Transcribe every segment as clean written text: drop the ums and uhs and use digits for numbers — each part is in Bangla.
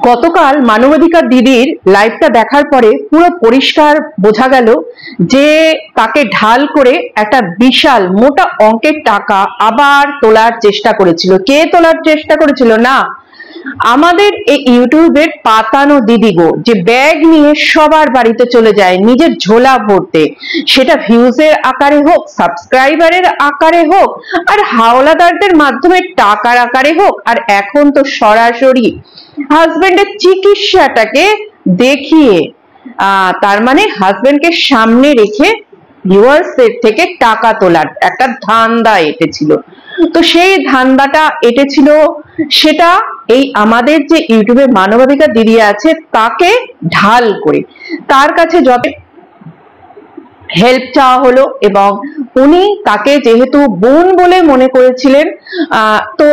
গতকাল মানবাধিকার দিদির লাইভটা দেখার পরে পুরো পরিষ্কার বোঝা গেল যে তাকে ঢাল করে একটা বিশাল মোটা অঙ্কের টাকা আবার তোলার চেষ্টা করেছিল। কে তোলার চেষ্টা করেছিল? না, আমাদের এই ইউটিউবের পাতানো দিদি গো, যে ব্যাগ নিয়ে সবার বাড়িতে চলে যায় নিজের ঝোলা ভরতে, সেটা ভিউজের আকারে হোক, সাবস্ক্রাইবারের আকারে হোক, আর হাওলাদারদের মাধ্যমে টাকার আকারে হোক, আর এখন তো সরাসরি হাজবেন্ডের চিকিৎসাটাকে দেখিয়ে তার মানে হাজবেন্ডকে সামনে রেখে ভিউয়ার্সদের থেকে টাকা তোলার একটা ধান্দা এঁটেছিল। তো সেই ধান্দাটা এঁটেছিল সেটা এই আমাদের যে ইউটিউবে মানবাধিকার দিদি আছে তাকে ঢাল করে তার কাছে যত হেল্প চাওয়া হলো, এবং উনি তাকে যেহেতু বোন বলে মনে করেছিলেন, তো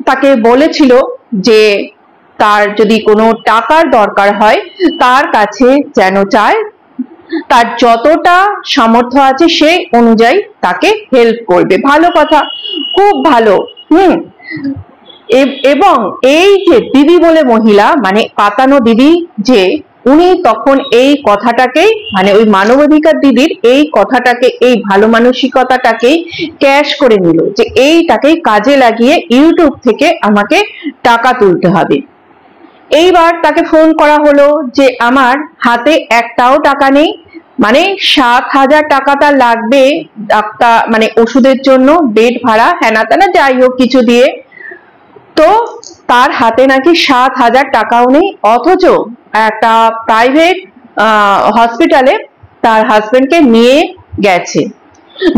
তাকে বলেছিল যে তার যদি কোনো টাকার দরকার হয় তার কাছে যেন চায়, তার যতটা সামর্থ্য আছে সেই অনুযায়ী তাকে হেল্প করবে। ভালো কথা, খুব ভালো। এবং এই যে দিদি বলে মহিলা, মানে পাতানো দিদি, যে উনি তখন এই কথাটাকেই, মানে ওই মানবাধিকার দিদির এই কথাটাকে, এই ভালো মানসিকতাটাকেই ক্যাশ করে নিল, যে এইটাকেই কাজে লাগিয়ে ইউটিউব থেকে আমাকে টাকা তুলতে হবে। এইবার তাকে ফোন করা হলো যে আমার হাতে একটাও টাকা নেই, মানে 7,000 টাকাটা লাগবে ডাক্তার, মানে ওষুধের জন্য, বেড ভাড়া, হেনা তেনা যাই হোক কিছু দিয়ে। তো তার হাতে নাকি 7,000 টাকাও নেই, অথচ একটা প্রাইভেট হসপিটালে তার হাজবেন্ডকে নিয়ে গেছে।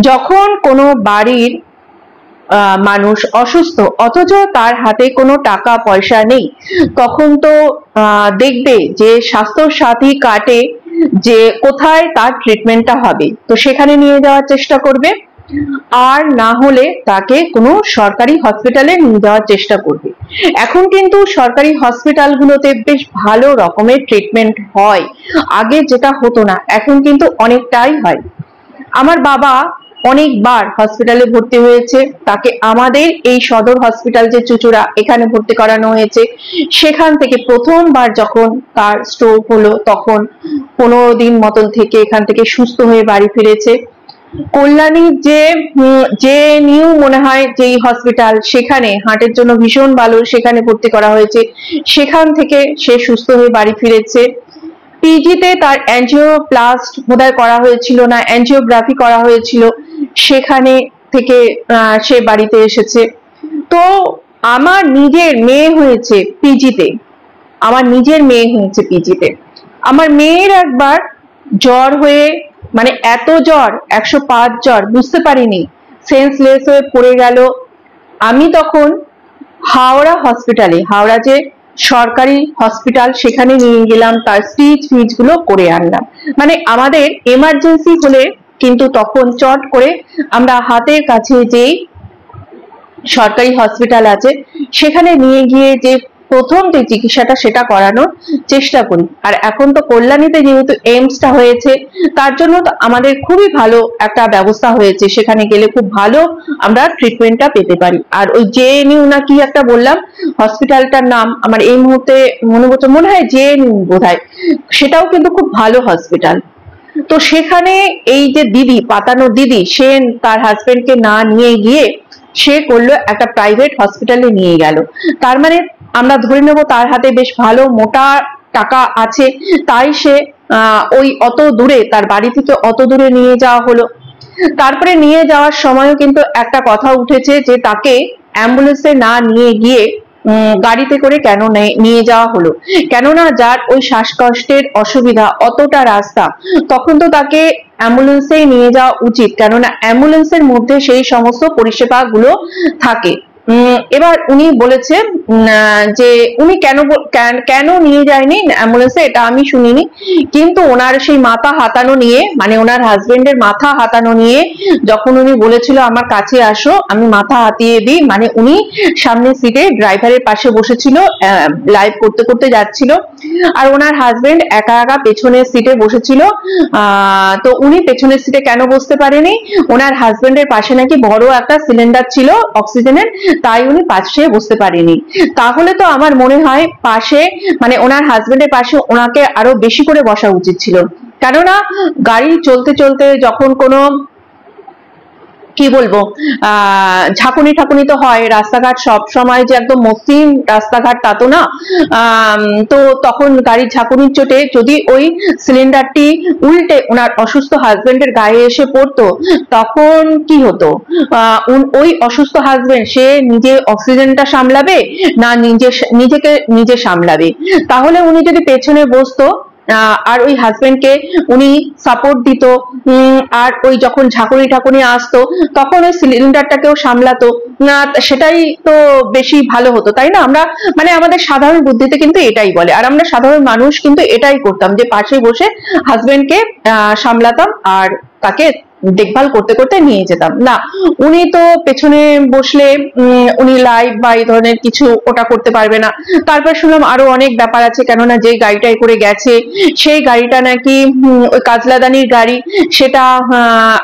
যখন কোনো বাড়ির মানুষ অসুস্থ অথচ তার হাতে কোনো টাকা পয়সা নেই, তখন তো দেখবে যে স্বাস্থ্য সাথী কার্ডে যে কোথায় তার ট্রিটমেন্টটা হবে, তো সেখানে নিয়ে যাওয়ার চেষ্টা করবে, আর না হলে তাকে কোনো সরকারি হসপিটালে নিয়ে যাওয়ার চেষ্টা করবে। এখন কিন্তু সরকারি হসপিটালগুলোতে বেশ ভালো রকমের ট্রিটমেন্ট হয়, আগে যেটা হতো না, এখন কিন্তু অনেকটাই হয়। আমার বাবা অনেকবার হসপিটালে ভর্তি হয়েছে, তাকে আমাদের এই সদর হসপিটাল যে চুচুড়া, এখানে ভর্তি করানো হয়েছে। সেখান থেকে প্রথমবার যখন তার স্ট্রোক হলো তখন 15 দিন মতন থেকে এখান থেকে সুস্থ হয়ে বাড়ি ফিরেছে। কল্যাণীর যে নিউ মনে হয় যেই হসপিটাল, সেখানে হার্টের জন্য ভীষণ ভালো, সেখানে ভর্তি করা হয়েছে, সেখান থেকে সে সুস্থ হয়ে বাড়ি ফিরেছে। পিজিতে তার অ্যাঞ্জিওপ্লাস্ট বোধহয় করা হয়েছিল, না অ্যাঞ্জিওগ্রাফি করা হয়েছিল, সেখানে থেকে সে বাড়িতে এসেছে। তো আমার নিজের মেয়ে হয়েছে পিজিতে, আমার নিজের মেয়ে হয়েছে পিজিতে। আমার মেয়ের একবার জ্বর হয়ে, মানে এত জ্বর, 105 জ্বর, বুঝতে পারিনি, সেন্সলেস হয়ে পড়ে গেল। আমি তখন হাওড়া হসপিটালে, হাওড়া যে সরকারি হসপিটাল, সেখানে নিয়ে গেলাম, তার স্টিচ ফিচ গুলো করে আনলাম। মানে আমাদের এমার্জেন্সি হলে কিন্তু তখন চট করে আমরা হাতের কাছে যে সরকারি হসপিটাল আছে সেখানে নিয়ে গিয়ে যে প্রথম যে চিকিৎসাটা সেটা করানোর চেষ্টা করি। আর এখন তো কল্যাণীতে যেহেতু এইমসটা হয়েছে, তার জন্য তো আমাদের খুবই ভালো একটা ব্যবস্থা হয়েছে, সেখানে গেলে খুব ভালো আমরা ট্রিটমেন্টটা পেতে পারি। আর ওই জেএনইউ না কি একটা বললাম হসপিটালটার নাম, আমার এই মুহূর্তে মনে হয় জেএনইউ বোধহয়, সেটাও কিন্তু খুব ভালো হসপিটাল। তো সেখানে এই যে দিদি, পাতানো দিদি, সে তার হাজবেন্ডকে না নিয়ে গিয়ে সে করলো একটা প্রাইভেট হসপিটালে নিয়ে গেল। তার মানে আমরা ধরে নেব তার হাতে বেশ ভালো মোটা টাকা আছে, তাই সে ওই অত দূরে, তার বাড়ি থেকে অত দূরে নিয়ে যাওয়া হলো। তারপরে নিয়ে যাওয়ার সময়ও কিন্তু একটা কথা উঠেছে যে তাকে অ্যাম্বুলেন্সে না নিয়ে গিয়ে গাড়িতে করে কেন নিয়ে যাওয়া হলো, কেননা যার ওই শ্বাসকষ্টের অসুবিধা, অতটা রাস্তা, তখন তো তাকে অ্যাম্বুলেন্সেই নিয়ে যাওয়া উচিত, কেননা অ্যাম্বুলেন্সের মধ্যে সেই সমস্ত পরিষেবা গুলো থাকে। এবার উনি বলেছে যে উনি কেন নিয়ে যায়নি অ্যাম্বুলেন্সে, এটা আমি শুনিনি, কিন্তু ওনার সেই মাথা হাতানো নিয়ে, মানে ওনার হাজবেন্ডের মাথা হাতানো নিয়ে যখন উনি বলেছিল আমার কাছে আসো আমি মাথা হাতিয়ে দিই, মানে উনি সামনের সিটে ড্রাইভারের পাশে বসেছিল, লাইভ করতে করতে যাচ্ছিল, আর ওনার হাজবেন্ড একা একা পেছনের সিটে বসেছিল। তো উনি পেছনের সিটে কেন বসতে পারেনি, ওনার হাজবেন্ডের পাশে নাকি বড় একটা সিলিন্ডার ছিল অক্সিজেনের, তাই উনি পাশে বসতে পারেনি। তাহলে তো আমার মনে হয় পাশে মানে ওনার হাজবেন্ডের পাশে ওনাকে আরো বেশি করে বসা উচিত ছিল। কেননা গাড়ি চলতে চলতে যখন কোনো কি বলবো ঝাঁকুনি ঠাকুনি তো হয়, রাস্তাঘাট সব সময় যে একদম মসৃণ রাস্তাঘাট তা তো না। তো তখন গাড়ির ঝাঁকুনির চোটে যদি ওই সিলিন্ডারটি উল্টে ওনার অসুস্থ হাজবেন্ডের গায়ে এসে পড়তো তখন কি হতো? ওই অসুস্থ হাজবেন্ড সে নিজে অক্সিজেনটা সামলাবে না নিজেকে নিজে সামলাবে? তাহলে উনি যদি পেছনে বসতো আর ওই হাজবেন্ডকে উনি সাপোর্ট দিত, আর ওই যখন ঝাঁকুনি ঠাকুনি আসতো তখন ওই সিলিন্ডারটাকেও সামলাতো না, সেটাই তো বেশি ভালো হতো, তাই না? আমরা মানে আমাদের সাধারণ বুদ্ধিতে কিন্তু এটাই বলে, আর আমরা সাধারণ মানুষ কিন্তু এটাই করতাম যে পাশে বসে হাজবেন্ডকে সামলাতাম আর তাকে দেখভাল করতে করতে নিয়ে যেতাম। না, উনি তো পেছনে বসলে উনি লাইভ বা এই ধরনের কিছু ওটা করতে পারবে না। তারপর শুনলাম আরো অনেক ব্যাপার আছে, কেননা যে গাড়িটাই করে গেছে সেই গাড়িটা নাকি ওই কাজলাদানির গাড়ি, সেটা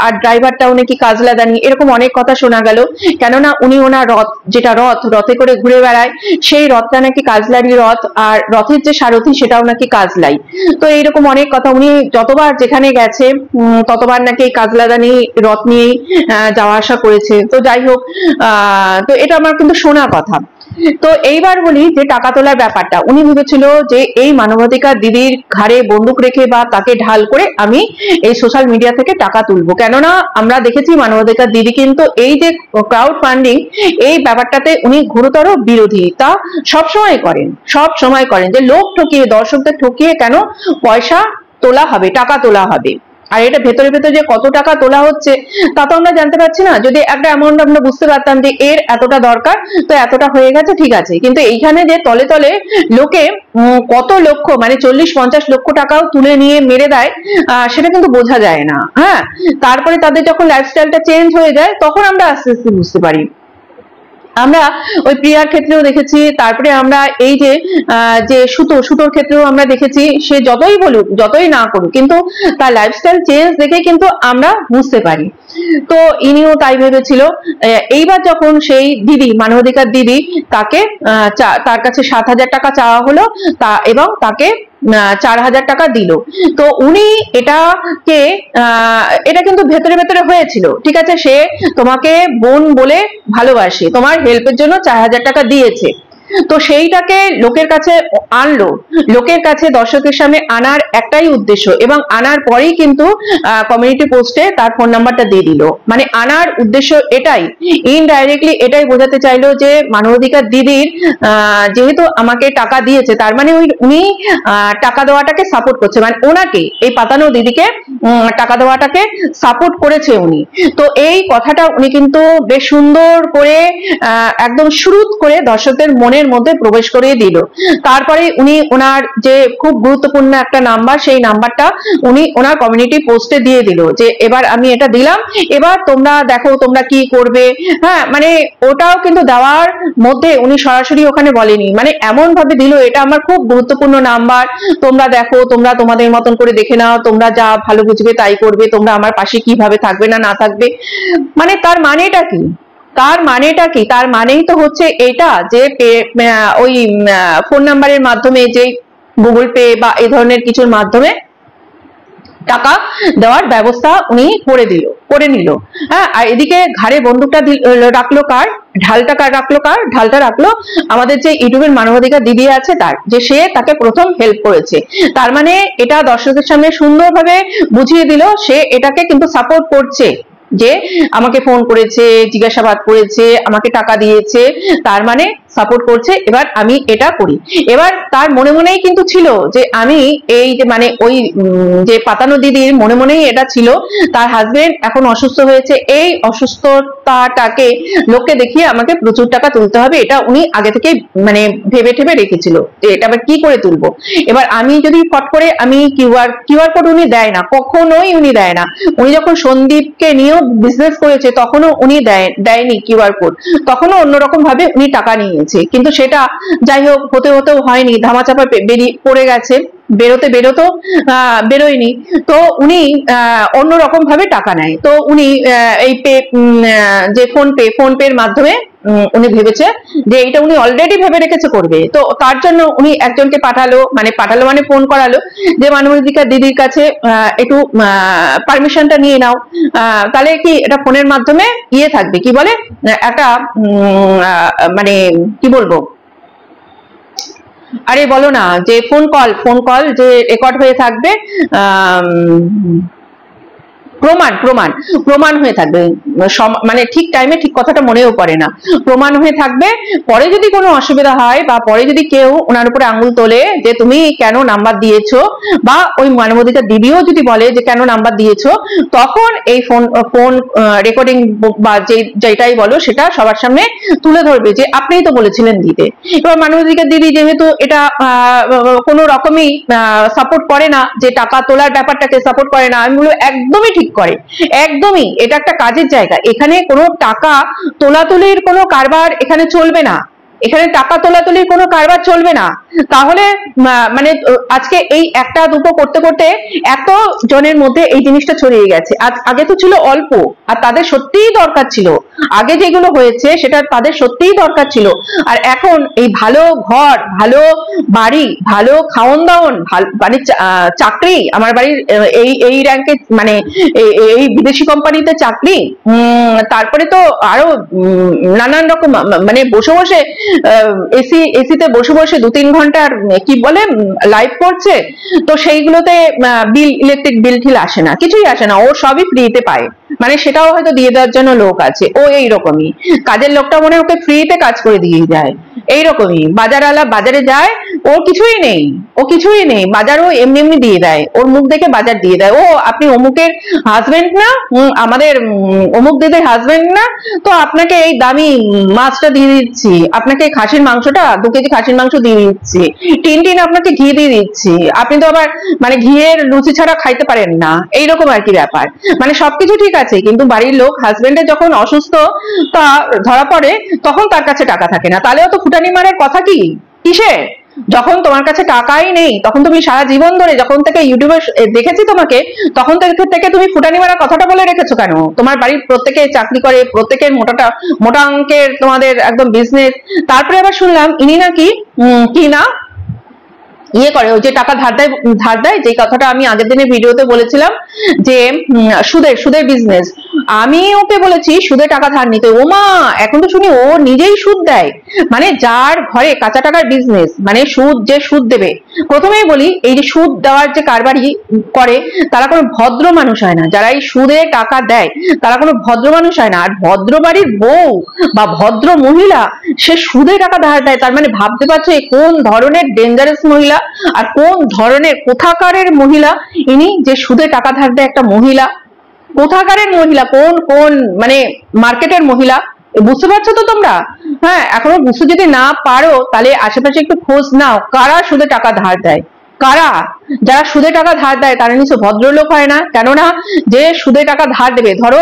আর ড্রাইভারটাও নাকি কাজলাদানি, এরকম অনেক কথা শোনা গেল। কেননা উনি ওনার রথ, যেটা রথে করে ঘুরে বেড়ায়, সেই রথটা নাকি কাজলারি রথ, আর রথের যে সারথি সেটাও নাকি কাজলাই। তো এইরকম অনেক কথা, উনি যতবার যেখানে গেছে ততবার নাকি এই কাজলাদানি রথ নিয়েই যাওয়া আসা করেছে। তো যাই হোক, তো এটা আমার কিন্তু শোনা কথা। তো এইবার বলি যে টাকা তোলার ব্যাপারটা, উনি ভেবেছিল যে এই মানবাধিকার দিদির ঘাড়ে বন্দুক রেখে বা তাকে ঢাল করে আমি এই সোশ্যাল মিডিয়া থেকে টাকা তুলবো। কেননা আমরা দেখেছি মানবাধিকার দিদি কিন্তু এই যে ক্রাউড ফান্ডিং এই ব্যাপারটাতে উনি গুরুতর বিরোধী। তা সব সময় করেন যে লোক ঠকিয়ে, দর্শকদের ঠকিয়ে কেন পয়সা তোলা হবে, টাকা তোলা হবে। আর এটা ভেতরে ভেতরে যে কত টাকা তোলা হচ্ছে তা তো আমরা জানতে পারছি না। যদি একটা অ্যামাউন্ট আমরা বুঝতে পারতাম যে এর এতটা দরকার, তো এতটা হয়ে গেছে, ঠিক আছে, কিন্তু এইখানে যে তলে তলে লোকে কত লক্ষ মানে 40-50 লক্ষ টাকাও তুলে নিয়ে মেরে দেয়, সেটা কিন্তু বোঝা যায় না। হ্যাঁ, তারপরে তাদের যখন লাইফস্টাইলটা চেঞ্জ হয়ে যায় তখন আমরা আস্তে আস্তে বুঝতে পারি। আমরা ওই প্রিয়ার ক্ষেত্রেও দেখেছি, তারপরে আমরা এই যে সুতোর ক্ষেত্রেও আমরা দেখেছি, সে যতই বলুক যতই না করুক কিন্তু তার লাইফস্টাইল চেঞ্জ দেখে কিন্তু আমরা বুঝতে পারি। তো ইনিও তাই ভেবেছিল। এইবার যখন সেই দিদি, মানবাধিকার দিদি, তাকে তার কাছে 7,000 টাকা চাওয়া হলো এবং তাকে 4,000 টাকা দিল। তো উনি এটা কিন্তু ভেতরে ভেতরে হয়েছিল, ঠিক আছে, সে তোমাকে বোন বলে ভালোবাসে, তোমার হেল্পের জন্য 4,000 টাকা দিয়েছে, তো সেইটাকে লোকের কাছে আনলো, লোকের কাছে দর্শকের সামনে আনার একটাই উদ্দেশ্য, এবং আনার পরেই কিন্তু কমিউনিটি পোস্টে তার ফোন নাম্বারটা দিয়ে দিল। মানে আনার উদ্দেশ্য এটাই, ইনডাইরেক্টলি এটাই বোঝাতে চাইলো যে মানবাধিকার দিদির যেহেতু আমাকে টাকা দিয়েছে, তার মানে উনি টাকা দেওয়াটাকে সাপোর্ট করছে, মানে ওনাকে, এই পাতানো দিদিকে টাকা দেওয়াটাকে সাপোর্ট করেছে উনি। তো এই কথাটা উনি কিন্তু বেশ সুন্দর করে একদম শুরুত করে দর্শকদের মনের মধ্যে প্রবেশ করিয়ে দিল। তারপরে উনি ওনার যে খুব গুরুত্বপূর্ণ একটা নাম্বার, সেই নাম্বারটা উনি ওনার কমিউনিটি পোস্টে দিয়ে দিল যে এবার আমি এটা দিলাম, এবার তোমরা দেখো তোমরা কি করবে। হ্যাঁ, মানে ওটাও কিন্তু দেওয়ার মধ্যে উনি সরাসরি ওখানে বলেনি, মানে এমন ভাবে দিল এটা আমার খুব গুরুত্বপূর্ণ নাম্বার, তোমরা দেখো, তোমরা তোমাদের মতন করে দেখে নাও, তোমরা যা ভালো বুঝবে তাই করবে, তোমরা আমার পাশে কিভাবে থাকবে না থাকবে। মানে তার মানেটা কি? তার মানেই তো হচ্ছে এটা যে ওই ফোন নাম্বারের মাধ্যমে, যে গুগল পে বা এই ধরনের কিছুর মাধ্যমে টাকা দেওয়ার ব্যবস্থা উনি করে নিল। হ্যাঁ, আর এদিকে ঘাড়ে বন্দুকটা রাখলো কার? ঢালটা রাখলো আমাদের যে ইউটিউবের মানবাধিকার দিদি আছে তার, যে সে তাকে প্রথম হেল্প করেছে। তার মানে এটা দর্শকদের সামনে সুন্দরভাবে বুঝিয়ে দিল সে এটাকে কিন্তু সাপোর্ট করছে, যে আমাকে ফোন করেছে, জিজ্ঞাসাবাদ করেছে, আমাকে টাকা দিয়েছে, তার মানে সাপোর্ট করছে, এবার আমি এটা করি। এবার তার মনে মনেই কিন্তু ছিল যে আমি এই যে মানে ওই যে পাতানো দিদির মনে মনেই এটা ছিল, তার হাজবেন্ড এখন অসুস্থ হয়েছে, এই অসুস্থতাটাকে লোককে দেখিয়ে আমাকে প্রচুর টাকা তুলতে হবে, এটা উনি আগে থেকে মানে ভেবে ঠেবে রেখেছিল যে এটা আবার কি করে তুলবো। এবার আমি যদি ফট করে আমি কিউআর কোড উনি দেয় না, কখনোই উনি দেয় না। উনি যখন সন্দীপকে নিয়েও বিজনেস করেছে তখনও উনি দেয়নি কিউআর কোড, তখনও অন্যরকম ভাবে উনি টাকা নিয়েছে, কিন্তু সেটা যাই হোক হতেও হয়নি, ধামাচাপা পড়ে গেছে, বেরোয়নি। তো উনি অন্যরকম ভাবে টাকা নেয়। তো উনি এই যে ফোন পের মাধ্যমে উনি ভেবেছে যে এটা উনি অলরেডি ভেবে রেখেছে করবে, তো তার জন্য উনি একজনকে পাঠালো মানে ফোন করালো যে মানবাধিকার দিদির কাছে একটু পারমিশনটা নিয়ে নাও, তাহলে কি এটা ফোনের মাধ্যমে ইয়ে থাকবে, কি বলে একটা মানে কি বলবো, আরে বলো না, যে ফোন কল যে রেকর্ড হয়ে থাকবে, প্রমাণ প্রমাণ প্রমাণ হয়ে থাকবে, মানে ঠিক টাইমে ঠিক কথাটা মনেও পড়ে না, প্রমাণ হয়ে থাকবে। পরে যদি কোনো অসুবিধা হয় বা পরে যদি কেউ ওনার উপরে আঙুল তোলে যে তুমি কেন নাম্বার দিয়েছো, বা ওই মানবাধিকার দিদিও যদি বলে যে কেন নাম্বার দিয়েছো, তখন এই ফোন রেকর্ডিং বা যেটাই বলো সেটা সবার সামনে তুলে ধরবে যে আপনিই তো বলেছিলেন দিতে। এবার মানবাধিকার দিদি যেহেতু এটা কোনো রকমই সাপোর্ট করে না, যে টাকা তোলার ব্যাপারটাকে সাপোর্ট করে না, আমি বলবো একদমই ঠিক করে, একদমই এটা একটা কাজের জায়গা, এখানে কোনো টাকা তোলাতুলির কোনো কারবার এখানে চলবে না, এখানে টাকা তোলাতুলির কোনো কারবার চলবে না। তাহলে মানে আজকে এই একটা দুটো করতে করতে এত জনের মধ্যে এই জিনিসটা ছড়িয়ে গেছে। আগে তো ছিল অল্প, আর তাদের সত্যিই দরকার ছিল, আগে যেগুলো হয়েছে সেটা তাদের সত্যিই দরকার ছিল, আর এখন এই ভালো ঘর, ভালো বাড়ি, ভালো খাওয়ন দাওয়ন, মানে চাকরি, আমার বাড়ির এই এই র্যাঙ্কে মানে এই বিদেশি কোম্পানিতে চাকরি, তারপরে তো আরো নানান রকম মানে বসে বসে এসিতে বসে বসে 2-3 ঘন্টার কি বলে লাইভ করছে, তো সেইগুলোতে বিল, ইলেকট্রিক বিল ঠিল আসে না, কিছুই আসে না, ও সবই ফ্রিতে পায়, মানে সেটাও হয়তো দিয়ে দেওয়ার জন্য লোক আছে, ও এইরকমই কাজের লোকটা মনে ওকে ফ্রিতে কাজ করে দিয়ে যায়, এইরকমই বাজারওয়ালা বাজারে যায়, ওর কিছুই নেই, ও কিছুই নেই, বাজারও এমনি এমনি দিয়ে দেয়, ওর মুখ দেখে বাজার দিয়ে দেয়, ও আপনি অমুকের হাজবেন্ড না, আমাদের অমুক দিদির হাজবেন্ড না, তো আপনাকে এই দামি মাছটা দিয়ে দিচ্ছি, আপনাকে খাসির মাংসটা 2 কেজি খাসির মাংস দিয়ে দিচ্ছি, টিন আপনাকে ঘি দিয়ে দিচ্ছি, আপনি তো আবার মানে ঘিয়ের লুচি ছাড়া খাইতে পারেন না, এইরকম আর কি ব্যাপার। মানে সবকিছু ঠিক আছে, কিন্তু বাড়ির লোক হাজবেন্ডের যখন অসুস্থ তা ধরা পড়ে, তখন তার কাছে টাকা থাকে না, তাহলেও তো ফুটানি মারার কথা কি কিসে, যখন তোমার কাছে টাকাই নেই, তখন তুমি সারা জীবন ধরে যখন থেকে ইউটিউবে দেখেছি তোমাকে, তখন থেকে তুমি ফুটানি মারার কথাটা বলে রেখেছো কেন? তোমার বাড়ির প্রত্যেকে চাকরি করে, প্রত্যেকের মোটা অঙ্কের তোমাদের একদম বিজনেস, তারপরে আবার শুনলাম ইনি নাকি কি না ইয়ে করে, ওই যে টাকা ধার দেয়, যে কথাটা আমি আগের দিনের ভিডিওতে বলেছিলাম যে সুদের বিজনেস, আমি ওকে বলেছি সুদে টাকা ধার নিতে, ও মা এখন তো শুনি ও নিজেই সুদ দেয়, মানে যার ঘরে কাঁচা টাকার বিজনেস, মানে সুদ দেবে, প্রথমেই বলি এই যে সুদ দেওয়ার যে কারবারি করে তারা কোনো ভদ্র মানুষ হয় না, যারা এই সুদে টাকা দেয় তারা কোনো ভদ্র মানুষ হয় না, আর ভদ্র বাড়ির বউ বা ভদ্র মহিলা সে সুদে টাকা ধার দেয়, তার মানে ভাবতে পারছো কোন ধরনের ডেঞ্জারাস মহিলা আর কোন ধরনের কোথাকারের মহিলা ইনি, যে সুদে টাকা ধার দেয় একটা মহিলা, কোথাকারের মহিলা, কোন মানে মার্কেটের মহিলা, বুঝতে পারছো তো তোমরা? হ্যাঁ, এখনো বুঝতে যদি না পারো তাহলে আশেপাশে একটু খোঁজ নাও, কারা সুদে টাকা ধার দেয়, কারা, যারা সুদে টাকা ধার দেয় তারা নিশ্চয় ভদ্রলোক হয় না, কেননা যে সুদে টাকা ধার দেবে, ধরো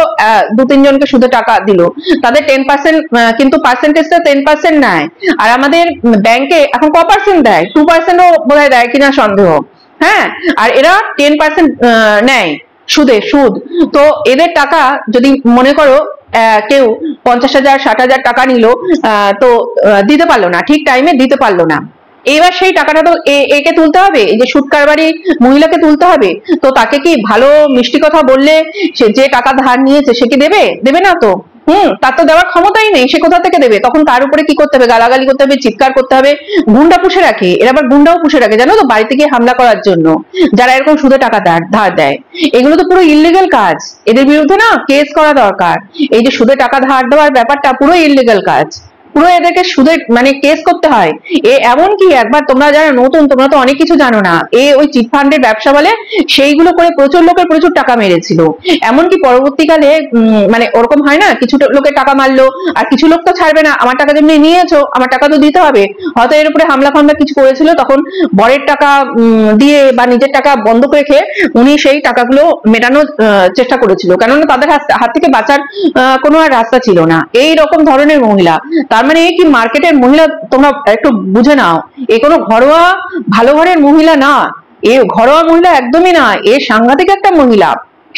2-3 জনকে সুদে টাকা দিল, তাদের 10% কিন্তু পার্সেন্টেজটা 10% নেয়, আর আমাদের ব্যাংকে এখন ক পার্সেন্ট দেয়, 2%ও বোধহয় দেয় কিনা সন্দেহ, হ্যাঁ, আর এরা 10% নেয় সুদ, তো এদের টাকা যদি মনে করো কেউ 50,000 60,000 টাকা নিল, তো দিতে পারলো না, ঠিক টাইমে দিতে পারলো না, এবার সেই টাকাটা তো একে তুলতে হবে, এই যে সুদ কারবারি মহিলাকে তুলতে হবে, তো তাকে কি ভালো মিষ্টি কথা বললে সে যে টাকা ধার নিয়েছে সে কি দেবে না তো, তার তো দেওয়ার ক্ষমতাই নেই, সে কোথা থেকে দেবে, তখন তার উপরে কি করতে হবে, গালাগালি করতে হবে, চিৎকার করতে হবে, গুন্ডা পুষে রাখে, এরা আবার গুন্ডাও পুষে রাখে জানো তো, বাড়িতে গিয়ে হামলা করার জন্য, যারা এরকম সুদে টাকা ধার দেয়, এগুলো তো পুরো ইললিগাল কাজ, এদের বিরুদ্ধে না কেস করা দরকার, এই যে সুদে টাকা ধার দেওয়ার ব্যাপারটা পুরো ইললিগাল কাজ, পুরো এদেরকে সুদের মানে কেস করতে হয়। এমনকি একবার তোমরা যারা নতুন, তোমরা তো অনেক কিছু জানো না, ওই চিট ফান্ডের ব্যবসা বলে সেইগুলো করে প্রচুর লোকের প্রচুর টাকা মেরেছিল, এমনকি পরবর্তীকালে মানে ওরকম হয় না, কিছু লোকের টাকা মারলো আর কিছু লোক তো ছাড়বে না, আমার টাকা যেমনি নিয়েছো আমার টাকা তো দিতে হবে, হয়তো এর উপরে হামলা ফামলা কিছু করেছিল, তখন বরের টাকা দিয়ে বা নিজের টাকা বন্ধক রেখে উনি সেই টাকাগুলো মেটানোর চেষ্টা করেছিল, কেননা তাদের হাত থেকে বাঁচার কোনো আর রাস্তা ছিল না, এই রকম ধরনের মহিলা, তার মানে কি মার্কেটের মহিলা তোমরা একটু বুঝে নাও, এ কোনো ঘরোয়া ভালো ঘরের মহিলা না, এ ঘরোয়া মহিলা একদমই না, এ সাংঘাতিক একটা মহিলা,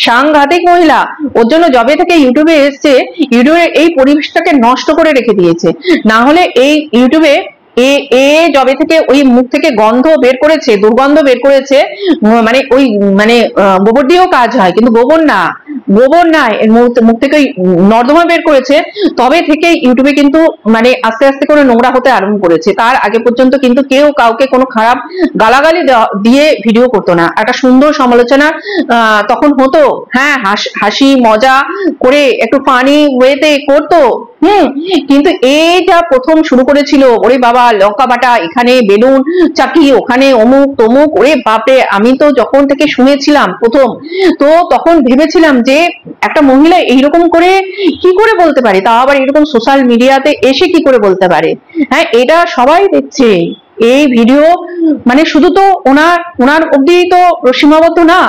সাংঘাতিক মহিলা। ওর জন্য যবে থেকে ইউটিউবে এসছে, ইউটিউবের এই পরিবেশটাকে নষ্ট করে রেখে দিয়েছে। না হলে এই ইউটিউবে এ এ যবে থেকে ওই মুখ থেকে গন্ধ বের করেছে, দুর্গন্ধ বের করেছে, মানে ওই মানে গোবর দিয়েও কাজ হয়, কিন্তু গোবর না, গোবর না, এর মুখ থেকে নর্দমা বের করেছে, তবে থেকে ইউটিউবে কিন্তু মানে আস্তে আস্তে করে নোংরা হতে আরম্ভ করেছে। তার আগে পর্যন্ত কিন্তু কেউ কাউকে কোনো খারাপ গালাগালি দিয়ে ভিডিও করতো না, একটা সুন্দর সমালোচনা তখন হতো, হ্যাঁ হাসি মজা করে একটু ফানি ওয়েতে করতো। কিন্তু এইটা প্রথম শুরু করেছিল, ওরে বাবা লঙ্কা বাটা, এখানে বেলুন চাকি, ওখানে অমুক তমুক, ওরে বাপরে। আমি তো যখন থেকে শুনেছিলাম প্রথম, তো তখন ভেবেছিলাম যে একটা মহিলা এইরকম করে কি করে বলতে পারে, তা আবার এরকম সোশ্যাল মিডিয়াতে এসে কি করে বলতে পারে। হ্যাঁ, এটা সবাই দেখছে এই ভিডিও, মানে শুধু তো ওনার অব্দি তো সীমাবদ্ধ না,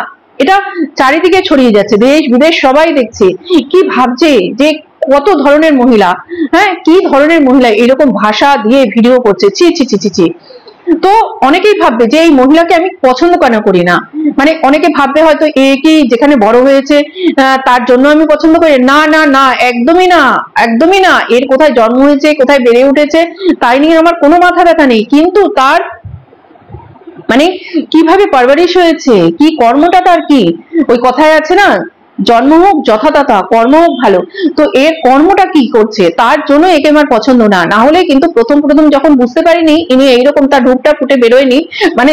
এটা চারিদিকে ছড়িয়ে যাচ্ছে, দেশ বিদেশ সবাই দেখছে। কি ভাবছে যে কত ধরনের মহিলা, হ্যাঁ কি ধরনের মহিলা এরকম ভাষা দিয়ে ভিডিও করছে, ছি ছি ছি ছি ছি। তো অনেকেই ভাববে যে এই মহিলাকে আমি পছন্দ কেন করি না, মানে অনেকে ভাববে হয়তো এ কি যেখানে বড় হয়েছে তার জন্য আমি পছন্দ করি। না না না, একদমই না, একদমই না। এর কোথায় জন্ম হয়েছে, কোথায় বেড়ে উঠেছে, তাই নিয়ে আমার কোনো মাথা ব্যথা নেই, কিন্তু তার মানে কিভাবে পারভারিশ হয়েছে, কি কর্মটা তার, কি ওই কথায় আছে না, জন্ম হোক যথাতথা, কর্ম হোক ভালো। তো এর কর্মটা কি করছে, তার জন্য একে আমার পছন্দ না। না হলে কিন্তু প্রথম প্রথম যখন বুঝতে পারিনি ইনি এইরকম, তার রূপটা ফুটে বেরোয়নি, মানে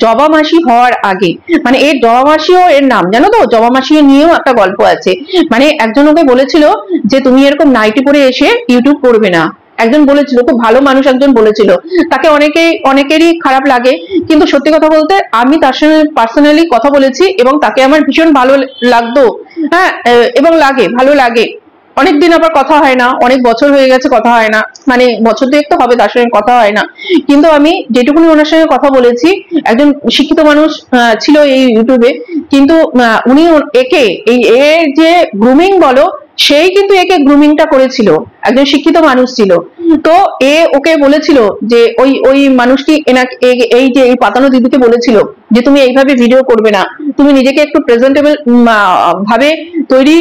জবা মাসি হওয়ার আগে, মানে এর জবা মাসিও এর নাম, জানো তো, জবা মাসি নিয়েও একটা গল্প আছে। মানে একজন ওকে বলেছিল যে তুমি এরকম নাইটি পরে এসে ইউটিউব করবে না, একজন বলেছিল, খুব ভালো মানুষ একজন বলেছিল, তাকে অনেকেরই খারাপ লাগে, কিন্তু সত্যি কথা বলতে আমি তার সঙ্গে পার্সোনালি কথা বলেছি এবং তাকে আমার ভীষণ ভালো লাগতো। হ্যাঁ, এবং লাগে, ভালো লাগে। অনেকদিন আবার কথা হয় না, অনেক বছর হয়ে গেছে কথা হয় না, মানে বছর দুয়েক তো হবে তার সঙ্গে কথা হয় না, কিন্তু আমি যেটুকুনি ওনার সঙ্গে কথা বলেছি, একজন শিক্ষিত মানুষ ছিল এই ইউটিউবে, কিন্তু উনি একে এই এর যে গ্রুমিং বলো, সেই কিন্তু একে গ্রুমিংটা করেছিল, একজন শিক্ষিত মানুষ ছিল। তো ওকে বলেছিল যে ওই মানুষটি এই যে এই পাতানো দিদিকে বলেছিল যে তুমি এইভাবে ভিডিও করবে না, তুমি নিজেকে একটু প্রেজেন্টেবল ভাবে তৈরি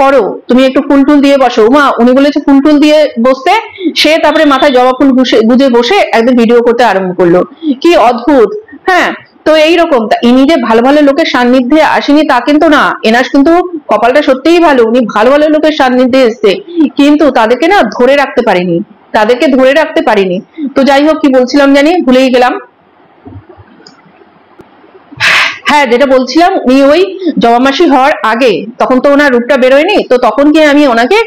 করো, তুমি একটু ফুল টুল দিয়ে বসো। মা উনি বলেছে ফুল টুল দিয়ে বসতে, সে তারপরে মাথায় জবা ফুল গুজে বসে একদম ভিডিও করতে আরম্ভ করলো। কি অদ্ভুত। হ্যাঁ, তো এইরকম ইনি যে ভালো ভালো লোকের সান্নিধ্যে আসেনি তা কিন্তু না, এনার কিন্তু কপালটা সত্যিই ভালো, উনি ভালো ভালো লোকের সান্নিধ্যে এসছে, কিন্তু তাদেরকে না ধরে রাখতে পারিনি, তাদেরকে ধরে রাখতে পারিনি। তো যাই হোক, কি বলছিলাম জানি, ভুলেই গেলাম। হ্যাঁ, যেটা বলছিলাম, উনি ওই জবা মাসি হওয়ার আগে, তখন তো ওনার রূপটা বেরোয়নি, তো তখন কি আমি ওনাকে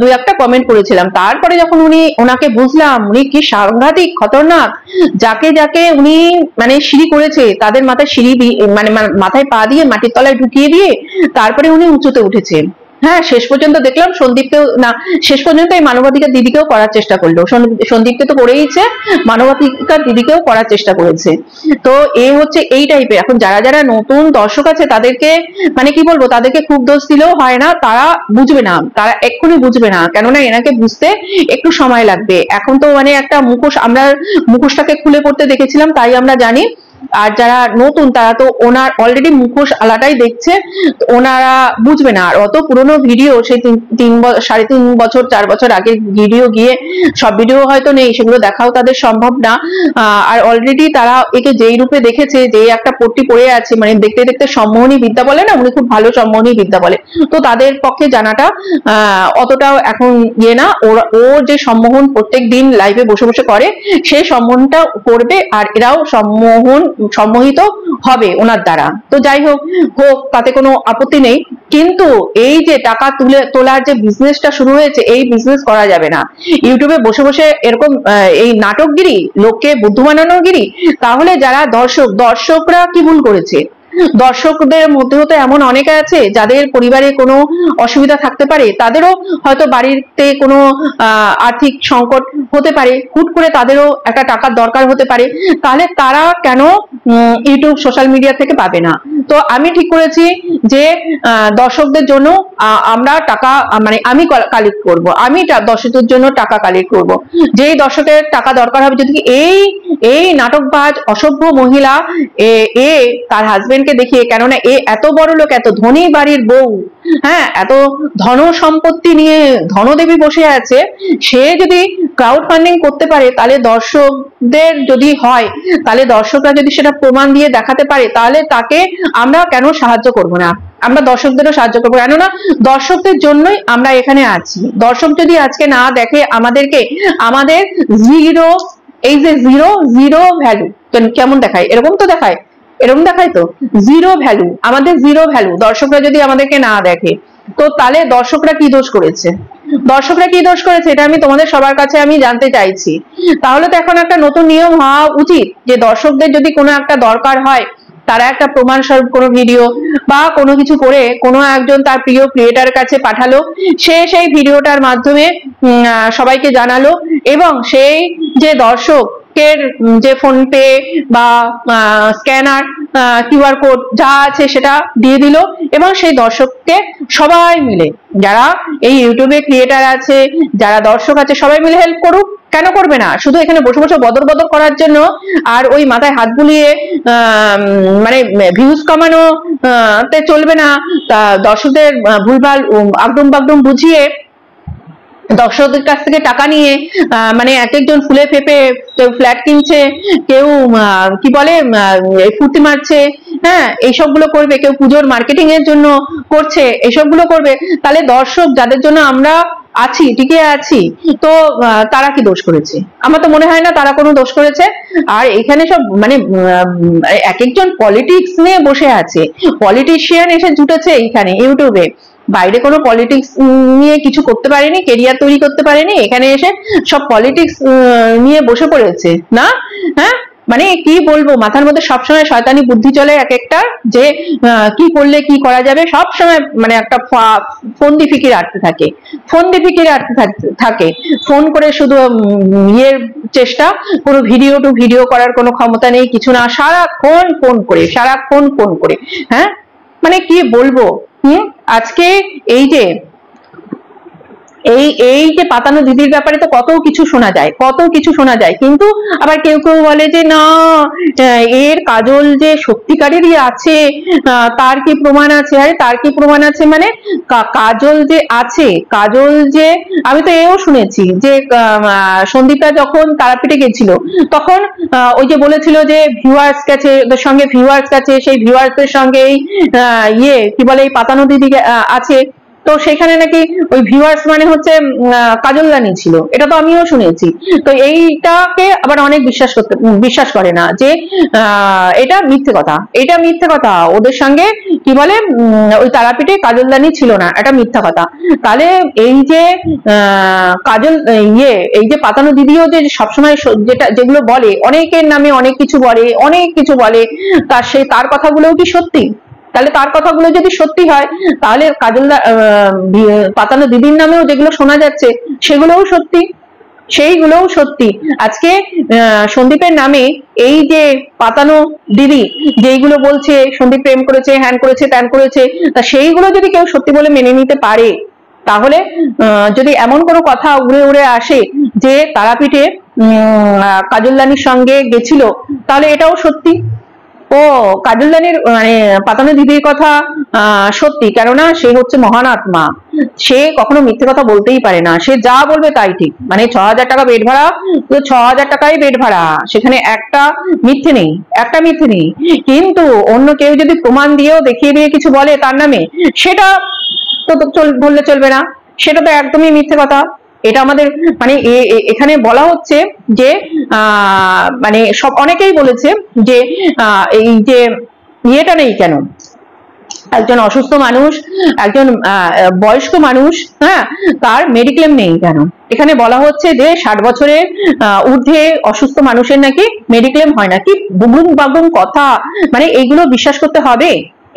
দুই একটা কমেন্ট করেছিলাম। তারপরে যখন ওনাকে বুঝলাম উনি কি সাংঘাতিক খতরনাক, যাকে যাকে উনি মানে সিঁড়ি করেছে তাদের মাথায় সিঁড়ি দিয়ে, মানে মাথায় পা দিয়ে মাটির তলায় ঢুকিয়ে দিয়ে তারপরে উনি উঁচুতে উঠেছেন। হ্যাঁ, শেষ পর্যন্ত দেখলাম সন্দীপকেও না, শেষ পর্যন্ত এই মানবাধিকার দিদিকেও করার চেষ্টা করলো, সন্দীপকে তো করেইছে, মানবাধিকার দিদিকেও করার চেষ্টা করেছে। তো হচ্ছে এই টাইপের। এখন যারা যারা নতুন দর্শক আছে তাদেরকে মানে কি বলবো, তাদেরকে খুব দোষ দিলেও হয় না, তারা বুঝবে না, তারা এক্ষুনি বুঝবে না, কেননা এনাকে বুঝতে একটু সময় লাগবে। এখন তো মানে একটা মুখোশ, আমরা মুখোশটাকে খুলে পড়তে দেখেছিলাম তাই আমরা জানি, আর যারা নতুন তারা তো ওনার অলরেডি মুখোশ আলাদাই দেখছে, ওনারা বুঝবে না। আর অত পুরনো ভিডিও, সেই 3.5 বছর 4 বছর আগের ভিডিও গিয়ে সব ভিডিও হয়তো নেই, সেগুলো দেখাও তাদের সম্ভব না। আর অলরেডি তারা একে যেই রূপে দেখেছে, যে একটা পট্টি পড়ে আছে, মানে দেখতে দেখতে সম্মোহনী বিদ্যা বলে না, উনি খুব ভালো সম্মোহনী বিদ্যা বলে, তো তাদের পক্ষে জানাটা অতটাও এখন ইয়ে না। ও যে সম্মোহন প্রত্যেক দিন লাইভে বসে বসে করে, সেই সম্মোহনটা করবে, আর এরাও সম্মোহিত হবে ওনার দ্বারা। তো যাই হোক, তাতে কোনো আপত্তি নেই, কিন্তু এই যে টাকা তোলার যে বিজনেসটা শুরু হয়েছে, এই বিজনেস করা যাবে না। ইউটিউবে বসে বসে এরকম এই নাটকগিরি, লোককে বুদ্ধু বানানোগিরি, তাহলে যারা দর্শকরা কি ভুল করেছে? দর্শকদের মধ্যে হতে এমন অনেকে আছে যাদের পরিবারে কোনো অসুবিধা থাকতে পারে, তাদেরও হয়তো বাড়িতে কোনো আর্থিক সংকট হতে পারে, হুট করে তাদেরও একটা টাকার দরকার হতে পারে, তাহলে তারা কেন ইউটিউব সোশ্যাল মিডিয়া থেকে পাবে না? তো আমি ঠিক করেছি যে দর্শকদের জন্য আমরা টাকা, মানে আমি কালেক্ট করব, আমি দর্শকদের জন্য টাকা কালেক্ট করব। যেই দর্শকের টাকা দরকার হবে, যদি এই নাটকবাজ অসভ্য মহিলা তার হাজবেন্ডকে আমাদেরকে দেখিয়ে, কেননা এ এত বড় লোক, এত ধনী বাড়ির বউ, হ্যাঁ, এত ধন সম্পত্তি নিয়ে ধনদেবী বসে আছে, সে যদি ক্রাউড ফান্ডিং করতে পারে, তাহলে দর্শকদের যদি হয়, তাহলে দর্শকরা যদি সেটা প্রমাণ দিয়ে দেখাতে পারে, তাহলে তাকে আমরা কেন সাহায্য করব না? আমরা দর্শকদেরও সাহায্য করবো, কেননা দর্শকদের জন্যই আমরা এখানে আছি। দর্শক যদি আজকে না দেখে আমাদেরকে, আমাদের জিরো, এই যে জিরো জিরো ভ্যালু কেমন দেখায়, এরকম তো দেখায়, এরকম দেখায় তো, জিরো ভ্যালু, আমাদের জিরো ভ্যালু দর্শকরা যদি আমাদেরকে না দেখে, তো তাহলে দর্শকরা কি দোষ করেছে? দর্শকরা কি দোষ করেছে এটা আমি তোমাদের সবার কাছে আমি জানতে চাইছি। তাহলে তো এখন একটা নতুন নিয়ম হওয়া উচিত যে দর্শকদের যদি কোনো একটা দরকার হয়, তারা একটা প্রমাণ স্বরূপ কোনো ভিডিও বা কোনো কিছু করে কোনো একজন তার প্রিয় ক্রিয়েটার কাছে পাঠালো, সে সেই ভিডিওটার মাধ্যমে সবাইকে জানালো, এবং সেই যে দর্শকের যে ফোন পে বা স্ক্যানার, কিউআর কোড যা আছে সেটা দিয়ে দিল, এবং সেই দর্শককে সবাই মিলে, যারা এই ইউটিউবে ক্রিয়েটার আছে, যারা দর্শক আছে, সবাই মিলে হেল্প করুক। কেন করবে না? শুধু এখানে বসে বসে বদর বদর করার জন্য আর ওই মাথায় হাত বুলিয়ে মানে ভিউজ কমানো তে চলবে না। দর্শকদের ভুলভাল আগডুম বাগডুম বুঝিয়ে দর্শকদের কাছ থেকে টাকা নিয়ে মানে এক একজন ফুলে ফেপে, কেউ ফ্ল্যাট কিনছে, কেউ কি বলে ফুর্তি মারছে, হ্যাঁ, এইসবগুলো করবে, কেউ পুজোর মার্কেটিং এর জন্য করছে, এইসবগুলো করবে, তাহলে দর্শক যাদের জন্য আমরা আছি, টিকে আছি, তো তারা কি দোষ করেছে? আমার তো মনে হয় না তারা কোনো দোষ করেছে। আর এখানে সব মানে এক একজন পলিটিক্স নিয়ে বসে আছে, পলিটিশিয়ান এসে জুটেছে এইখানে ইউটিউবে, বাইরে কোনো পলিটিক্স নিয়ে কিছু করতে পারেনি, কেরিয়ার তৈরি করতে পারেনি, এখানে এসে সব পলিটিক্স নিয়ে বসে পড়েছে না। হ্যাঁ, মানে কি বলবো, মাথার মধ্যে সবসময় শয়তানি বুদ্ধি চলে এক একটা, যে কি করলে কি করা যাবে, সবসময় মানে একটা ফন্দি ফিকির আটতে থাকে, ফন্দি ফিকির আটতে থাকে, ফোন করে শুধু ইয়ের চেষ্টা, কোনো ভিডিও টু ভিডিও করার কোনো ক্ষমতা নেই, কিছু না, সারাক্ষণ ফোন করে, সারাক্ষণ ফোন করে। হ্যাঁ, মানে কি বলবো, আজকে এই যে এই যে পাতানো দিদির ব্যাপারে তো কত কিছু শোনা যায়, কত কিছু শোনা যায়, কিন্তু আবার কেউ কেউ বলে যে না, এর কাজল যে সত্যিকারেরই আছে, তার কি প্রমাণ আছে? আরে তার কি প্রমাণ আছে মানে, কাজল যে আছে, কাজল যে, আমি তো এও শুনেছি যে সন্দীপা যখন তারাপীঠে গেছিল, তখন ওই যে বলেছিল যে ভিউয়ার্স কাছে, ওদের সঙ্গে ভিউয়ার্স কাছে, সেই ভিউয়ার্সদের সঙ্গে ইয়ে কি বলে এই পাতানো দিদি আছে, তো সেখানে নাকি ওই ভিউয়ার্স মানে হচ্ছে কাজল রানী ছিল, এটা তো আমিও শুনেছি। তো এইটাকে আবার অনেক বিশ্বাস করে না, যে এটা মিথ্যে কথা, এটা মিথ্যে কথা, ওদের সঙ্গে কি বলে ওই তারাপীঠে কাজল রানী ছিল না, এটা মিথ্যা কথা। তাহলে এই যে কাজল এই যে পাতানো দিদিও যে সবসময় যেগুলো বলে, অনেকের নামে অনেক কিছু বলে, তার কথাগুলোও কি সত্যি? তাহলে তার কথাগুলো যদি সত্যি হয়, তাহলে পাতানো দিদির নামেও যেগুলো শোনা যাচ্ছে সেগুলোও সত্যি। আজকে সন্দীপের নামে এই যে পাতানো দিদি যেইগুলো বলছে, সন্দীপ প্রেম করেছে, হ্যান করেছে, ত্যান করেছে, তা সেইগুলো যদি কেউ সত্যি বলে মেনে নিতে পারে, তাহলে যদি এমন কোনো কথা উড়ে উড়ে আসে যে তারাপীঠে কাজল রানীর সঙ্গে গেছিল, তাহলে এটাও সত্যি। ও কাজল রানীর মানে পাতানো দিদির কথা সত্যি, কেননা সে হচ্ছে মহান আত্মা, সে কখনো মিথ্যে কথা বলতেই পারে না, সে যা বলবে তাই ঠিক। মানে ৬,০০০ টাকা বেড ভাড়া, তো ৬,০০০ টাকাই বেড ভাড়া, সেখানে একটা মিথ্যে নেই, কিন্তু অন্য কেউ যদি প্রমাণ দিয়েও দেখিয়ে দিয়ে কিছু বলে তার নামে, সেটা তো বললে চলবে না, সেটা তো একদমই মিথ্যে কথা। এটা আমাদের মানে এখানে বলা হচ্ছে যে মানে সব অনেকেই বলেছে যে এই যে ইয়েটা নেই কেন, একজন অসুস্থ মানুষ, একজন বয়স্ক মানুষ, হ্যাঁ, তার মেডিক্লেম নেই কেন? এখানে বলা হচ্ছে যে ৬০ বছরের ঊর্ধ্বে অসুস্থ মানুষের নাকি মেডিক্লেম হয় না। কি বুগুম বাগুম কথা, মানে এইগুলো বিশ্বাস করতে হবে?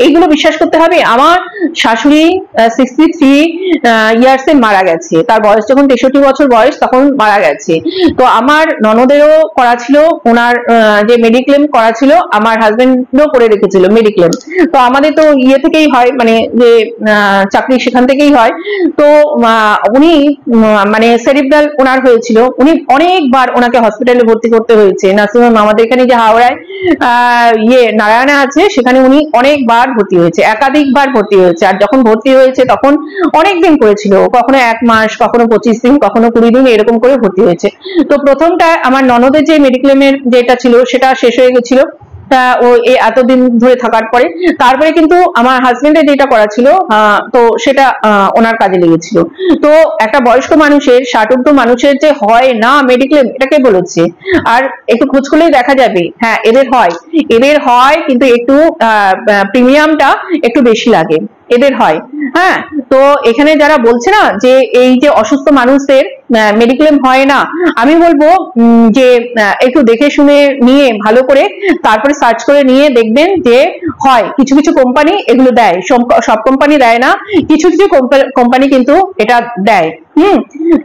এইগুলো বিশ্বাস করতে হবে? আমার শাশুড়ি 63 ইয়ার্সে মারা গেছে, তার বয়স যখন 63 বছর বয়স তখন মারা গেছে। তো আমার ননদেরও করা ছিল, ওনার যে মেডিক্লেম করা ছিল, আমার হাজবেন্ডও করে রেখেছিল মেডিক্লেম। তো আমাদের তো ইয়ে থেকেই হয়, মানে যে চাকরি সেখান থেকেই হয়। তো উনি মানে সেরিব্রাল ওনার হয়েছিল, উনি অনেকবার ওনাকে হসপিটালে ভর্তি করতে হয়েছে। নার্সিংহোম আমাদের এখানে যে হাওড়ায় ইয়ে নারায়ণা আছে সেখানে উনি অনেকবার ভর্তি হয়েছে, একাধিকবার ভর্তি হয়েছে। আর যখন ভর্তি হয়েছে তখন অনেক দিন করেছিল, কখনো 1 মাস, কখনো 25 দিন, কখনো 20 দিন, এরকম করে ভর্তি হয়েছে। তো প্রথমটা আমার ননদের যে মেডিক্লেমের যেটা ছিল সেটা শেষ হয়ে গেছিল ও এতদিন ধরে থাকার পরে। তারপরে কিন্তু আমার হাজবেন্ডের যেটা করা ছিল তো সেটা ওনার কাজে লেগেছিল। তো একটা বয়স্ক মানুষের, 60 মানুষের যে হয় না মেডিক্লেম, এটাকে বলেছে। আর একটু খোঁজ করলেই দেখা যাবে, হ্যাঁ এদের হয় কিন্তু একটু প্রিমিয়ামটা একটু বেশি লাগে, এদের হয়। হ্যাঁ, তো এখানে যারা বলছে না যে এই যে অসুস্থ মানুষদের মেডিক্লেম হয় না, আমি বলবো যে একটু দেখে শুনে নিয়ে ভালো করে তারপরে সার্চ করে নিয়ে দেখবেন যে হয়। কিছু কিছু কোম্পানি এগুলো দেয়, সব কোম্পানি দেয় না, কিছু কিছু কোম্পানি কিন্তু এটা দেয়।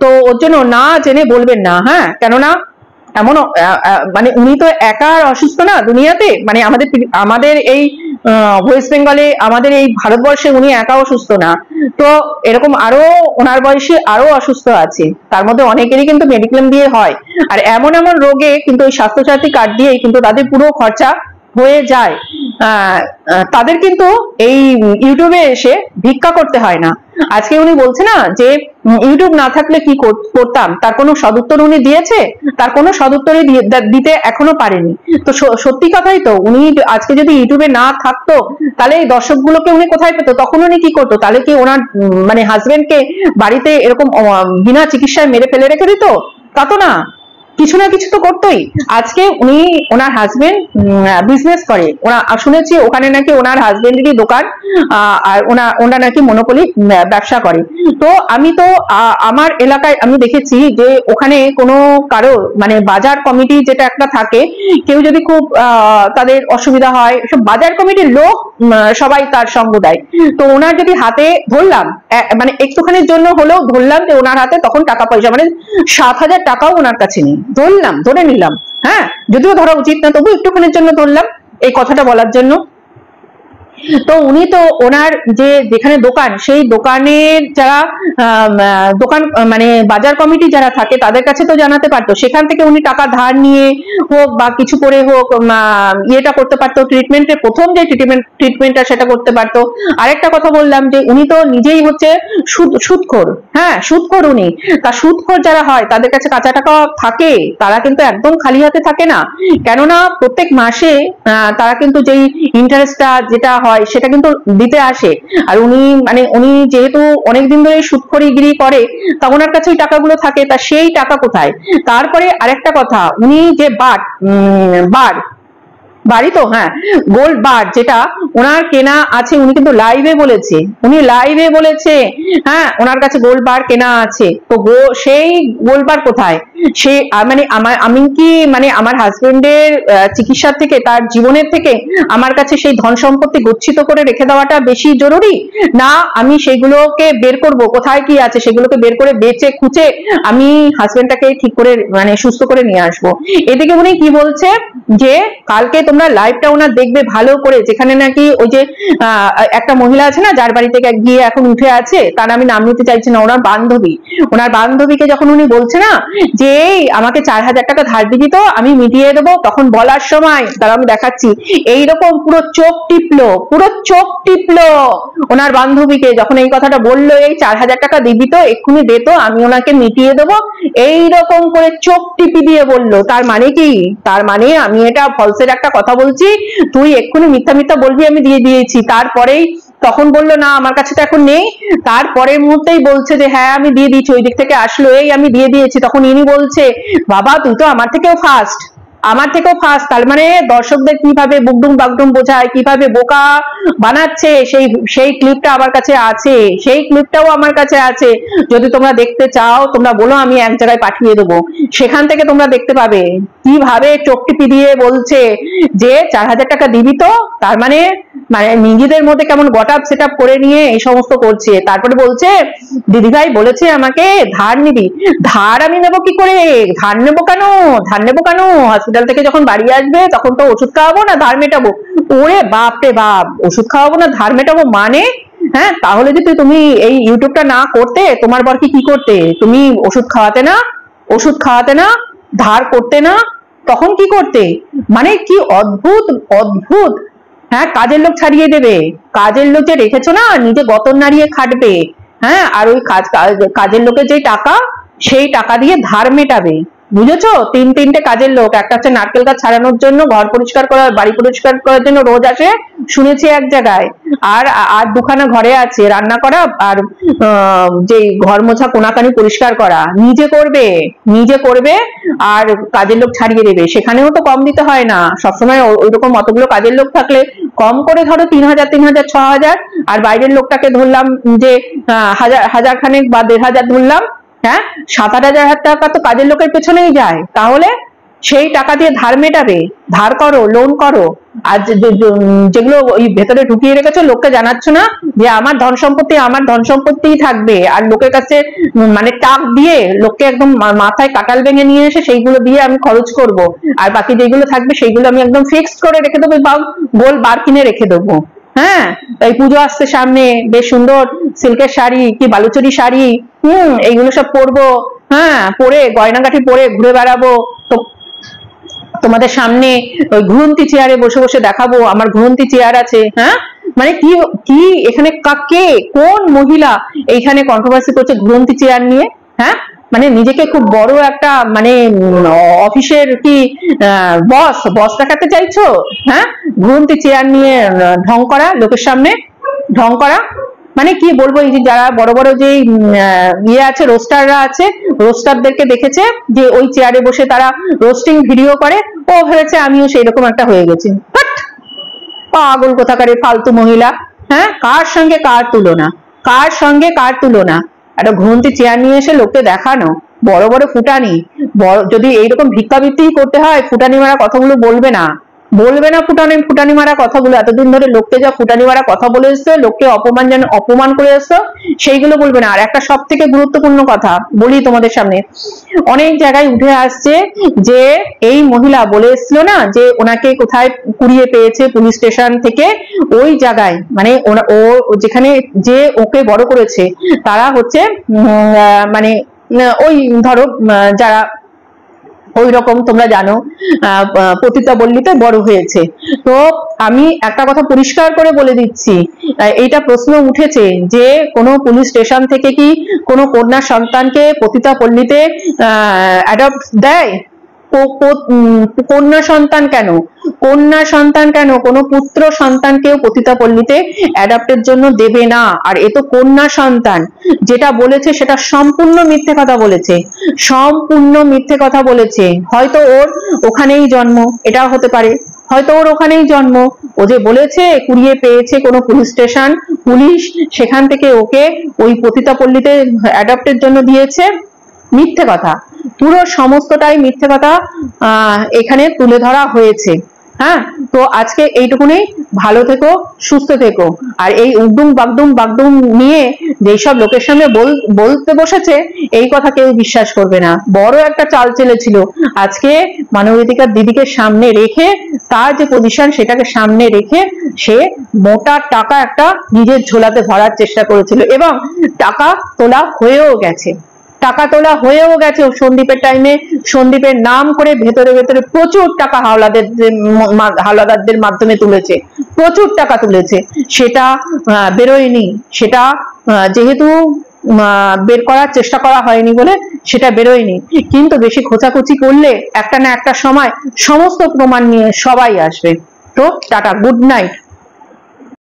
তো ওর জন্য না জেনে বলবেন না। হ্যাঁ, কেননা এমন মানে উনি তো একা অসুস্থ না দুনিয়াতে, মানে আমাদের এই ওয়েস্ট বেঙ্গলে, আমাদের এই ভারতবর্ষে উনি একা অসুস্থ না। তো এরকম আরো ওনার বয়সী আরো অসুস্থ আছে, তার মধ্যে অনেকেরই কিন্তু মেডিক্লেম দিয়ে হয়। আর এমন এমন রোগে কিন্তু ওই স্বাস্থ্যসাথী কার্ড দিয়ে কিন্তু তাদের পুরো খরচা হয়ে যায়। তাদের কিন্তু এই ইউটিউবে এসে ভিক্ষা করতে হয় না। আজকে উনি বলছে না যে ইউটিউব না থাকলে কি করতাম, তার কোনো সদুত্তর উনি দিয়েছে? তার কোনো সদুত্তরই দিতে এখনো পারেনি। তো সত্যি কথাই তো, উনি আজকে যদি ইউটিউবে না থাকতো তাহলে এই দর্শকগুলোকে উনি কোথায় পেতো? তখন উনি কি করতো? তাহলে কি ওনার মানে হাজবেন্ডকে বাড়িতে এরকম বিনা চিকিৎসায় মেরে ফেলে রেখে দিত? তা তো না, কিছু না কিছু তো করতোই। আজকে উনি, ওনার হাজবেন্ড বিজনেস করে, ওনা শুনেছি ওখানে নাকি ওনার হাজবেন্ডেরই দোকান, আর ওনার নাকি মনোপলি ব্যবসা করে। তো আমি তো আমার এলাকায় আমি দেখেছি যে ওখানে কোনো কারো মানে বাজার কমিটি যেটা একটা থাকে, কেউ যদি খুব তাদের অসুবিধা হয়, সব বাজার কমিটির লোক সবাই তার সঙ্গ দেয়। তো ওনার যদি হাতে ধরলাম, মানে একটুখানির জন্য হলেও ধরলাম যে ওনার হাতে তখন টাকা পয়সা, মানে 7,000 টাকাও ওনার কাছে নেই, ধরে নিলাম, হ্যাঁ, যদিও ধরা উচিত না, তবু একটুখানির জন্য ধরলাম এই কথাটা বলার জন্য। তো উনি তো ওনার যে যেখানে দোকান, সেই দোকানের যারা দোকান মানে বাজার কমিটি যারা থাকে তাদের কাছে তো জানাতে পারতো, সেখান থেকে উনি টাকা ধার নিয়ে হোক বা কিছু করে হোক ইয়েটা করতে পারতো, ট্রিটমেন্টের প্রথম যে ট্রিটমেন্টটা সেটা করতে পারতো। আরেকটা কথা বললাম যে উনি তো নিজেই হচ্ছে সুদখোর, হ্যাঁ সুদখোর উনি। তা সুদখোর যারা হয় তাদের কাছে কাঁচা টাকা থাকে, তারা কিন্তু একদম খালি হাতে থাকে না, কেননা প্রত্যেক মাসে তারা কিন্তু যেই ইন্টারেস্টটা যেটা হয় সেটা কিন্তু দিতে আসে। আর উনি যেহেতু অনেকদিন ধরে সুদখোরিগিরি করে, তা ওনার কাছে ওই টাকাগুলো থাকে, তা সেই টাকা কোথায়? তারপরে আরেকটা কথা, উনি যে বাড়ি তো, হ্যাঁ, গোল্ড বার যেটা ওনার কেনা আছে, উনি কিন্তু লাইভে বলেছে হ্যাঁ ওনার কাছে গোল্ড বার কেনা আছে। তো সেই গোল্ড বার কোথায়? সে মানে আমি কি মানে আমার হাজবেন্ডের চিকিৎসার থেকে, তার জীবনের থেকে আমার কাছে সেই ধন সম্পত্তি গচ্ছিত করে রেখে দেওয়াটা বেশি জরুরি না? আমি সেগুলোকে বের করব, কোথায় কি আছে সেগুলোকে বের করে বেচে খুঁচে আমি হাজবেন্ডটাকে ঠিক করে মানে সুস্থ করে নিয়ে আসবো। এদিকে উনি কি বলছে যে কালকে তোমরা লাইভটা ওনার দেখবে ভালো করে, যেখানে নাকি ওই যে একটা মহিলা আছে না যার বাড়িতে গিয়ে এখন উঠে আছে, তার আমি নাম নিতে চাইছি না, ওনার বান্ধবীকে যখন উনি বলছে না যে আমাকে 4,000 টাকা ধার দিবি তো আমি মিটিয়ে দেবো, তখন বলার সময় তারা আমি দেখাচ্ছি এইরকম পুরো চোখ টিপলো ওনার বান্ধবীকে, যখন এই কথাটা বললো এই 4,000 টাকা দিবি তো, এক্ষুনি দে তো আমি ওনাকে মিটিয়ে দেবো, এইরকম করে চোখ টিপি দিয়ে বললো। তার মানে কি? তার মানে আমি এটা ফলসের একটা কথা বলছি, তুই এক্ষুনি মিথ্যা বলবি আমি দিয়ে দিয়েছি। তারপরেই তখন বললো না আমার কাছে তো এখন নেই, তারপরের মুহূর্তেই বলছে যে হ্যাঁ আমি দিয়ে দিয়েছি, ওই দিক থেকে আসলো এই আমি দিয়ে দিয়েছি। তখন ইনি বলছে বাবা তুই তো আমার থেকেও ফাস্ট, তার মানে দর্শকদের কিভাবে বুকডুম বাগডুম বোঝায়, কিভাবে বোকা বানাচ্ছে, সেই ক্লিপটা আমার কাছে আছে, সেই ক্লিপটাও আমার কাছে আছে। যদি তোমরা দেখতে চাও তোমরা বলো, আমি এক জায়গায় পাঠিয়ে দেবো, সেখান থেকে তোমরা দেখতে পাবে কিভাবে চোখ টিপি দিয়ে বলছে যে 4,000 টাকা দিবি তো, তার মানে মানে নিজেদের মধ্যে কেমন গটাপ সেট আপ করে নিয়ে এই সমস্ত করছে। তারপরে বলছে দিদিভাই বলেছে আমাকে ধার নিবি। ধার আমি নেবো কি করে? ধার নেবো কেন? ধার নেবো কেন? হসপিটাল থেকে যখন বাড়ি আসবে তখন তো ওষুধ খাওয়াবো না ধার মেটাবো? ওরে বাপ রে বাপ, ওষুধ খাওয়াবো না ধার মেটাবো মানে? হ্যাঁ, তাহলে যদি তুমি এই ইউটিউবটা না করতে তোমার বর কি করতে? তুমি ওষুধ খাওয়াতে না, ওষুধ খাওয়াতে না, ধার করতে না, তখন কি করতে? মানে কি অদ্ভুত অদ্ভুত। হ্যাঁ, কাজের লোক ছাড়িয়ে দেবে। কাজের লোক যে রেখেছো না, নিজে গতর নাড়িয়ে খাটবে। হ্যাঁ, আর ওই কাজের লোকের যে টাকা, সেই টাকা দিয়ে ধার মেটাবে। বুঝেছো? তিনটে কাজের লোক, একটা হচ্ছে নারকেল গাছ ছাড়ানোর জন্য, ঘর পরিষ্কার করার, বাড়ি পরিষ্কার করার জন্য রোজ আসে শুনেছি এক জায়গায়, আর দুখানা ঘরে আছে রান্না করা আর যে ঘর মোছা কোনাকানি পরিষ্কার করা। নিজে করবে, নিজে করবে আর কাজের লোক ছাড়িয়ে দেবে। সেখানেও তো কম দিতে হয় না সবসময়। ওইরকম অতগুলো কাজের লোক থাকলে কম করে ধরো 3,000 3,000 6,000, আর বাইরের লোকটাকে ধরলাম যে হাজার খানেক বা 1,500 ধরলাম। হ্যাঁ, 7-8 হাজার টাকা তো কাজের লোকের পেছনেই যায়। তাহলে সেই টাকা দিয়ে ধার মেটাবে। ধার করো, লোন করো, আর যেগুলো ওই ভেতরে ঢুকিয়ে রেখেছো লোককে জানাচ্ছ না যে আমার ধন সম্পত্তিই থাকবে, আর লোকের কাছে মানে টাক দিয়ে লোককে একদম মাথায় কাটাল ভেঙে নিয়ে এসে সেইগুলো দিয়ে আমি খরচ করব, আর বাকি যেগুলো থাকবে সেইগুলো আমি একদম ফিক্সড করে রেখে দেবো বা গোল বার কিনে রেখে দেবো। হ্যাঁ, এই পুজো আসছে সামনে, বেশ সুন্দর সিল্কের শাড়ি কি বালুচরি শাড়ি, এইগুলো সব পরবো। হ্যাঁ, পরে গয়নাগাঠি পরে ঘুরে বেড়াবো। তো তোমাদের সামনে ওই ঘুরন্তি চেয়ারে বসে বসে দেখাবো আমার ঘুরন্তি চেয়ার আছে। হ্যাঁ, মানে কি কি এখানে কাকে কোন মহিলা এইখানে কন্ট্রোভার্সি করছে ঘুরন্তি চেয়ার নিয়ে? হ্যাঁ, মানে নিজেকে খুব বড় একটা মানে অফিসের কি বস দেখাতে চাইছো? হ্যাঁ, ঘুরন্তি চেয়ার নিয়ে ঢং করা, লোকের সামনে ঢং করা। মানে কি বলবো, এই যে যারা বড় বড় যে ইয়ে আছে, রোস্টাররা আছে, রোস্টারদেরকে দেখেছে যে ওই চেয়ারে বসে তারা রোস্টিং ভিডিও করে, ও ভেবেছে আমিও সেই রকম একটা হয়ে গেছি। পাগল কোথাকারে ফালতু মহিলা। হ্যাঁ, কার সঙ্গে কার তুলনা, কার সঙ্গে কার তুলনা? একটা ঘুমন্তি চেয়ার নিয়ে এসে লোককে দেখানো বড় বড় ফুটানি। যদি এইরকম ভিক্ষাবৃত্তি করতে হয়, ফুটানি মারা কথাগুলো বলবে না, বলবে না ফুটানি মারা কথাগুলো। এতদিন ধরে লোককে যা ফুটানি মারা কথা বলে এসছো, লোককে অপমান করে এসছো, সেইগুলো বলবে না। আর একটা সব থেকে গুরুত্বপূর্ণ কথা বলি তোমাদের সামনে, অনেক জায়গায় উঠে আসছে যে এই মহিলা বলে এসছিল না যে ওনাকে কোথায় কুড়িয়ে পেয়েছে পুলিশ স্টেশন থেকে, ওই জায়গায় মানে ও যেখানে যে ওকে বড় করেছে তারা হচ্ছে মানে ওই ধরো যারা ওই রকম তোমরা জানো পতিতাবল্লীতে বড় হয়েছে। তো আমি একটা কথা পরিষ্কার করে বলে দিচ্ছি, এইটা প্রশ্ন উঠেছে যে কোনো পুলিশ স্টেশন থেকে কি কোনো কন্যা সন্তানকে পতিতাপল্লীতে অ্যাডপ্ট দেয়? কন্যা সন্তান কেন, কন্যা সন্তান কেন কোনো পুত্র সন্তানকেও পতিতাপল্লীতে অ্যাডাপ্টের জন্য দেবে না। আর এ তো কন্যা সন্তান। যেটা বলেছে সেটা সম্পূর্ণ মিথ্যে কথা বলেছে, সম্পূর্ণ মিথ্যে কথা বলেছে। হয়তো ওর ওখানেই জন্ম, এটাও হতে পারে, হয়তো ওর ওখানেই জন্ম। ও যে বলেছে কুড়িয়ে পেয়েছে কোনো পুলিশ স্টেশন, পুলিশ সেখান থেকে ওকে ওই পতিতাপল্লীতে অ্যাডপ্টের জন্য দিয়েছে, মিথ্যে কথা, পুরো সমস্তটাই মিথ্যে কথা এখানে তুলে ধরা হয়েছে। হ্যাঁ, তো আজকে এইটুকুনি, ভালো থেকো, সুস্থ থেকো। আর এই উগডুম বাগডুম নিয়ে যেসব লোকের সামনে বলতে বসেছে, এই কথা কেউ বিশ্বাস করবে না। বড় একটা চাল চেলেছিল, আজকে মানবাধিকার দিদিকে সামনে রেখে, তার যে পজিশন সেটাকে সামনে রেখে সে মোটা টাকা একটা নিজের ঝোলাতে ভরার চেষ্টা করেছিল, এবং টাকা তোলা হয়েও গেছে, টাকা তোলা হয়েও গেছে। সন্দীপের টাইমে সন্দীপের নাম করে ভেতরে ভেতরে প্রচুর টাকা হাওলাদারদের মাধ্যমে তুলেছে, প্রচুর টাকা তুলেছে। সেটা বেরোয়নি, সেটা যেহেতু বের করার চেষ্টা করা হয়নি বলে সেটা বেরোয়নি। কিন্তু বেশি খোঁচাখুচি করলে একটা না একটা সময় সমস্ত প্রমাণ নিয়ে সবাই আসবে। তো টাটা, গুড নাইট।